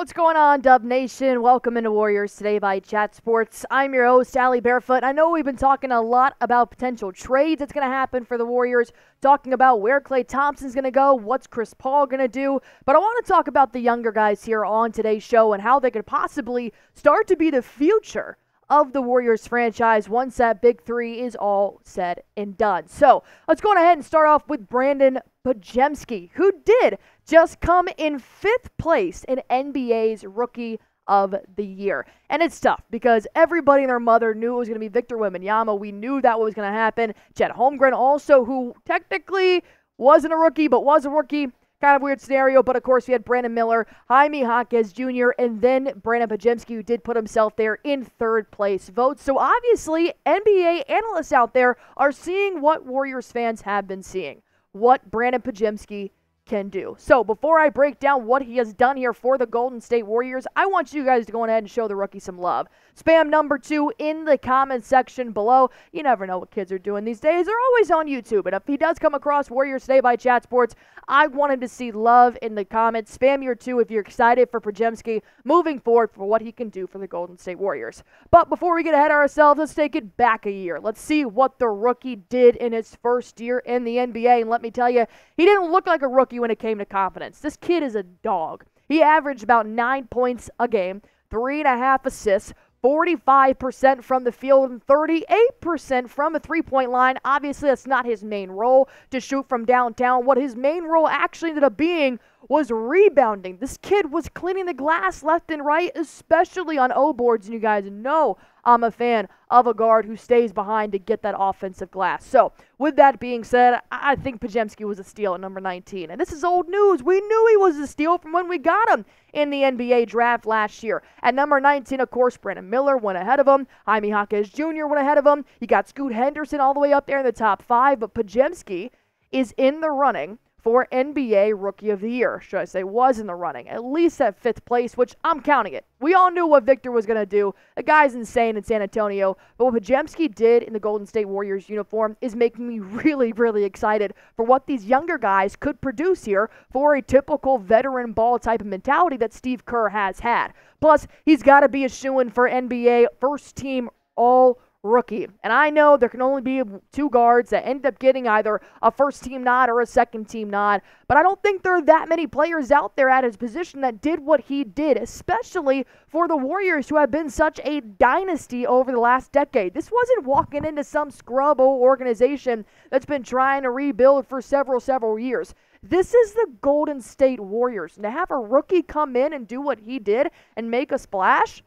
What's going on, Dub Nation? Welcome into Warriors Today by Chat Sports. I'm your host, Allie Barefoot. I know we've been talking a lot about potential trades that's going to happen for the Warriors, talking about where Klay Thompson's going to go, what's Chris Paul going to do, but I want to talk about the younger guys here on today's show and how they could possibly start to be the future of the Warriors franchise once that big three is all said and done. So let's go ahead and start off with Brandin Podziemski, who did just come in 5th place in NBA's Rookie of the Year. And it's tough because everybody and their mother knew it was going to be Victor Wembanyama. We knew that was going to happen. Chet Holmgren also, who technically wasn't a rookie but was a rookie. Kind of weird scenario, but of course we had Brandon Miller, Jaime Jaquez Jr., and then Brandin Podziemski, who did put himself there in 3rd place votes. So obviously, NBA analysts out there are seeing what Warriors fans have been seeing, what Brandin Podziemski can do. So before I break down what he has done here for the Golden State Warriors, I want you guys to go ahead and show the rookie some love. Spam number 2 in the comment section below. You never know what kids are doing these days. They're always on YouTube. And if he does come across Warriors Today by Chat Sports, I want him to see love in the comments. Spam your 2 if you're excited for Podziemski moving forward for what he can do for the Golden State Warriors. But before we get ahead of ourselves, let's take it back a year. Let's see what the rookie did in his first year in the NBA. And let me tell you, he didn't look like a rookie when it came to confidence. This kid is a dog. He averaged about 9 points a game, 3.5 assists, 45% from the field, and 38% from the three-point line. Obviously, that's not his main role to shoot from downtown. What his main role actually ended up being was rebounding. This kid was cleaning the glass left and right, especially on O-boards, and you guys know I'm a fan of a guard who stays behind to get that offensive glass. So, with that being said, I think Podziemski was a steal at number 19. And this is old news. We knew he was a steal from when we got him in the NBA draft last year. At number 19, of course, Brandon Miller went ahead of him. Jaime Jaquez Jr. went ahead of him. You got Scoot Henderson all the way up there in the top 5. But Podziemski is in the running for NBA Rookie of the Year. Should I say was in the running, at least at 5th place, which I'm counting it. We all knew what Victor was going to do. The guy's insane in San Antonio, but what Podziemski did in the Golden State Warriors uniform is making me really, really excited for what these younger guys could produce here for a typical veteran ball type of mentality that Steve Kerr has had. Plus, he's got to be a shoo-in for NBA first team all rookie. And I know there can only be 2 guards that end up getting either a first-team nod or a second-team nod, but I don't think there are that many players out there at his position that did what he did, especially for the Warriors, who have been such a dynasty over the last decade. This wasn't walking into some scrub old organization that's been trying to rebuild for several years. This is the Golden State Warriors. And to have a rookie come in and do what he did and make a splash,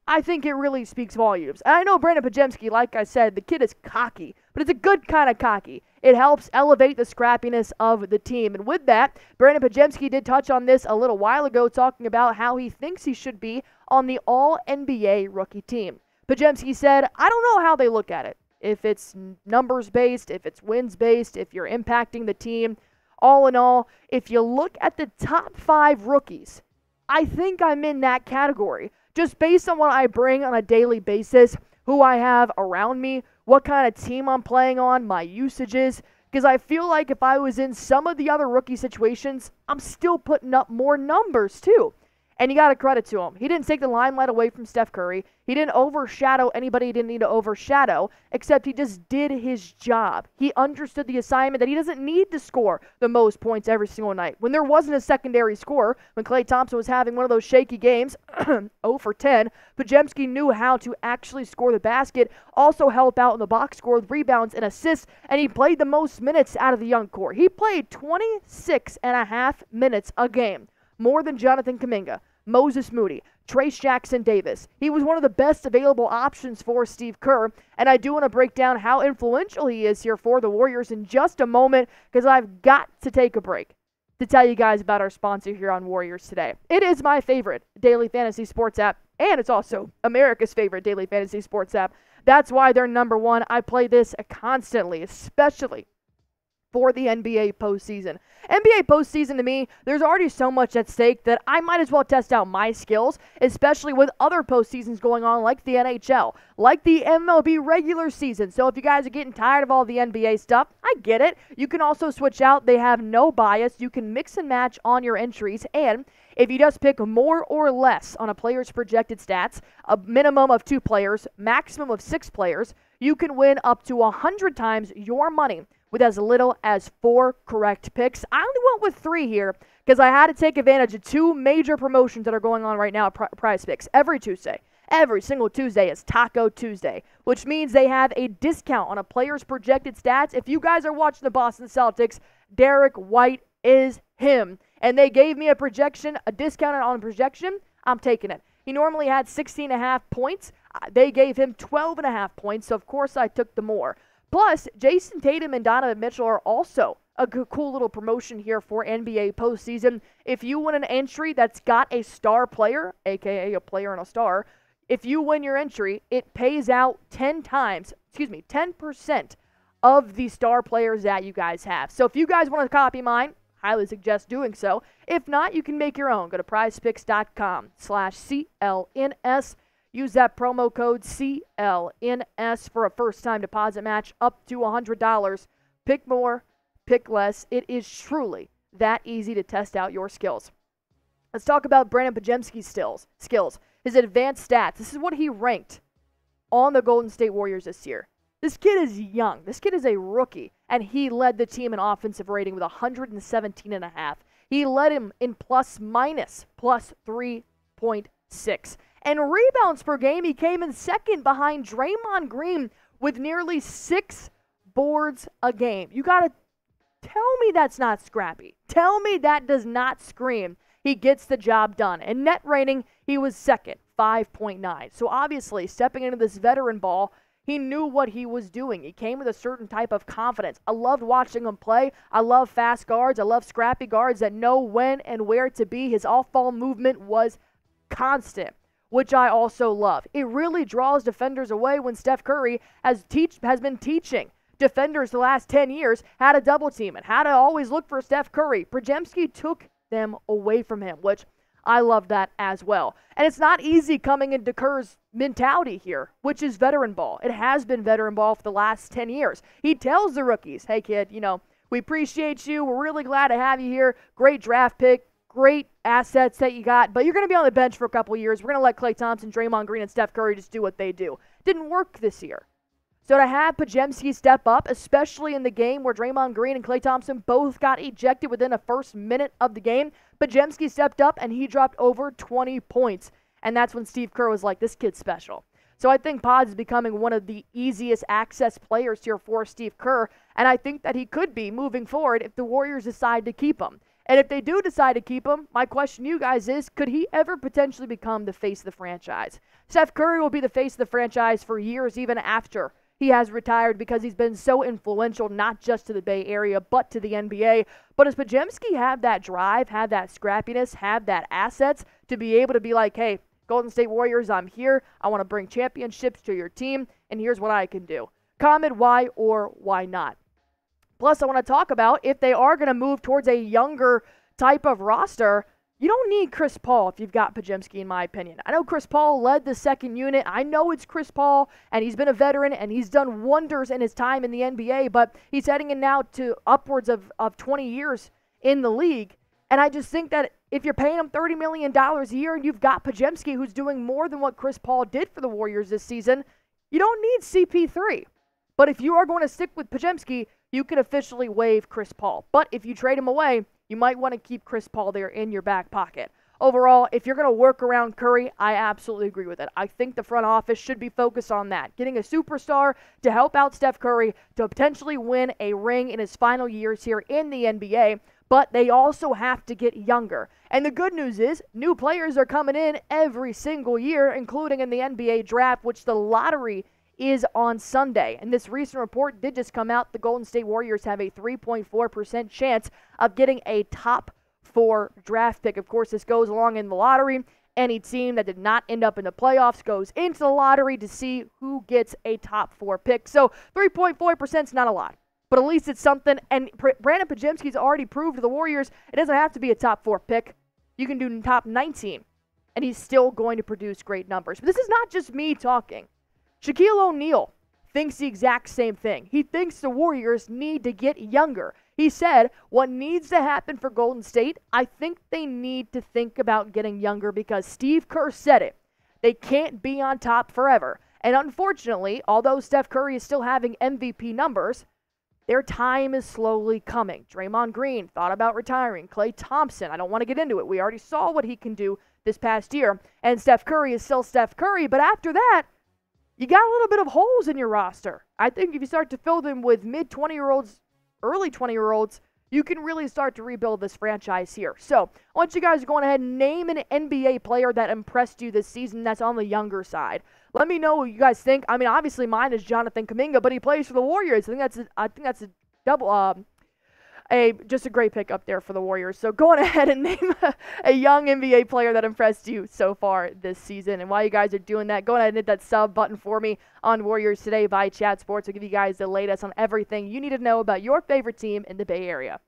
I think it really speaks volumes. And I know Brandin Podziemski, like I said, the kid is cocky, but it's a good kind of cocky. It helps elevate the scrappiness of the team. And with that, Brandin Podziemski did touch on this a little while ago, talking about how he thinks he should be on the All-NBA rookie team. Podziemski said, I don't know how they look at it. If it's numbers-based, if it's wins-based, if you're impacting the team. All in all, if you look at the top 5 rookies, I think I'm in that category. Just based on what I bring on a daily basis, who I have around me, what kind of team I'm playing on, my usages. Because I feel like if I was in some of the other rookie situations, I'm still putting up more numbers too. And you got to credit to him. He didn't take the limelight away from Steph Curry. He didn't overshadow anybody he didn't need to overshadow, except he just did his job. He understood the assignment that he doesn't need to score the most points every single night. When there wasn't a secondary scorer, when Klay Thompson was having one of those shaky games, 0 for 10, Podziemski knew how to actually score the basket, also help out in the box score with rebounds and assists, and he played the most minutes out of the young core. He played 26.5 minutes a game, more than Jonathan Kuminga, Moses Moody, Trace Jackson Davis. He was one of the best available options for Steve Kerr, and I do want to break down how influential he is here for the Warriors in just a moment, because I've got to take a break to tell you guys about our sponsor here on Warriors Today. It is my favorite daily fantasy sports app, and it's also America's favorite daily fantasy sports app. That's why they're number 1. I play this constantly, especially for the NBA postseason. NBA postseason, to me, there's already so much at stake that I might as well test out my skills, especially with other postseasons going on like the NHL, like the MLB regular season. So if you guys are getting tired of all the NBA stuff, I get it. You can also switch out. They have no bias. You can mix and match on your entries, and If you just pick more or less on a player's projected stats, a minimum of 2 players, maximum of 6 players, you can win up to 100 times your money with as little as 4 correct picks. I only went with 3 here because I had to take advantage of 2 major promotions that are going on right now at Prize Picks every Tuesday. Every single Tuesday is Taco Tuesday, which means they have a discount on a player's projected stats. If you guys are watching the Boston Celtics, Derek White is him. And they gave me a projection, a discount on projection. I'm taking it. He normally had 16.5 points. They gave him 12.5 points, so of course I took the more. Plus, Jason Tatum and Donovan Mitchell are also a cool little promotion here for NBA postseason. If you win an entry that's got a star player, aka a player and a star, if you win your entry, it pays out 10% of the star players that you guys have. So if you guys want to copy mine, highly suggest doing so. If not, you can make your own. Go to prizepicks.com/CLNS. Use that promo code CLNS for a first-time deposit match up to $100. Pick more, pick less. It is truly that easy to test out your skills. Let's talk about Brandin Podziemski's skills. His advanced stats. This is what he ranked on the Golden State Warriors this year. This kid is young. This kid is a rookie, and he led the team in offensive rating with 117.5. He led him in plus-minus, plus 3.6. And rebounds per game, he came in second behind Draymond Green with nearly 6 boards a game. You got to tell me that's not scrappy. Tell me that does not scream he gets the job done. And net rating, he was second, 5.9. So obviously, stepping into this veteran ball, he knew what he was doing. He came with a certain type of confidence. I loved watching him play. I love fast guards. I love scrappy guards that know when and where to be. His off-ball movement was constant, which I also love. It really draws defenders away when Steph Curry has been teaching defenders the last 10 years how to double team and how to always look for Steph Curry. Podziemski took them away from him, which I love that as well. And it's not easy coming into Kerr's mentality here, which is veteran ball. It has been veteran ball for the last 10 years. He tells the rookies, hey kid, we appreciate you. We're really glad to have you here. Great draft pick. Great assets that you got, but you're going to be on the bench for a couple of years. We're going to let Klay Thompson, Draymond Green, and Steph Curry just do what they do. Didn't work this year. So to have Podziemski step up, especially in the game where Draymond Green and Klay Thompson both got ejected within the first minute of the game, Podziemski stepped up and he dropped over 20 points. And that's when Steve Kerr was like, this kid's special. So I think Pods is becoming one of the easiest access players here for Steve Kerr, and I think that he could be moving forward if the Warriors decide to keep him. And if they do decide to keep him, my question to you guys is, could he ever potentially become the face of the franchise? Steph Curry will be the face of the franchise for years, even after he has retired, because he's been so influential, not just to the Bay Area, but to the NBA. But does Podziemski have that drive, have that scrappiness, have that assets to be able to be like, hey, Golden State Warriors, I'm here. I want to bring championships to your team, and here's what I can do. Comment why or why not. Plus, I want to talk about if they are going to move towards a younger type of roster, you don't need Chris Paul if you've got Podziemski, in my opinion. I know Chris Paul led the second unit. I know it's Chris Paul, and he's been a veteran, and he's done wonders in his time in the NBA, but he's heading in now to upwards of 20 years in the league. And I just think that if you're paying him $30 million a year and you've got Podziemski, who's doing more than what Chris Paul did for the Warriors this season, you don't need CP3. But if you are going to stick with Podziemski, you can officially waive Chris Paul. But if you trade him away, you might want to keep Chris Paul there in your back pocket. Overall, if you're going to work around Curry, I absolutely agree with it. I think the front office should be focused on that. Getting a superstar to help out Steph Curry to potentially win a ring in his final years here in the NBA. But they also have to get younger. And the good news is, new players are coming in every single year, including in the NBA draft, which the lottery is on Sunday. And this recent report did just come out. The Golden State Warriors have a 3.4% chance of getting a top 4 draft pick. Of course, this goes along in the lottery. Any team that did not end up in the playoffs goes into the lottery to see who gets a top 4 pick. So 3.4% is not a lot, but at least it's something. And Brandin Podziemski's already proved to the Warriors it doesn't have to be a top 4 pick. You can do top 19, and he's still going to produce great numbers. But this is not just me talking. Shaquille O'Neal thinks the exact same thing. He thinks the Warriors need to get younger. He said, what needs to happen for Golden State, I think they need to think about getting younger because Steve Kerr said it. They can't be on top forever. And unfortunately, although Steph Curry is still having MVP numbers, their time is slowly coming. Draymond Green thought about retiring. Klay Thompson, I don't want to get into it. We already saw what he can do this past year. And Steph Curry is still Steph Curry. But after that, you got a little bit of holes in your roster. I think if you start to fill them with mid-20-year-olds, early 20-year-olds, you can really start to rebuild this franchise here. So I want you guys to go ahead and name an NBA player that impressed you this season that's on the younger side. Let me know what you guys think. I mean, obviously mine is Jonathan Kuminga, but he plays for the Warriors. I think that's a double just a great pick up there for the Warriors. So go on ahead and name a young NBA player that impressed you so far this season. And while you guys are doing that, go ahead and hit that sub button for me on Warriors Today by Chat Sports. I'll give you guys the latest on everything you need to know about your favorite team in the Bay Area.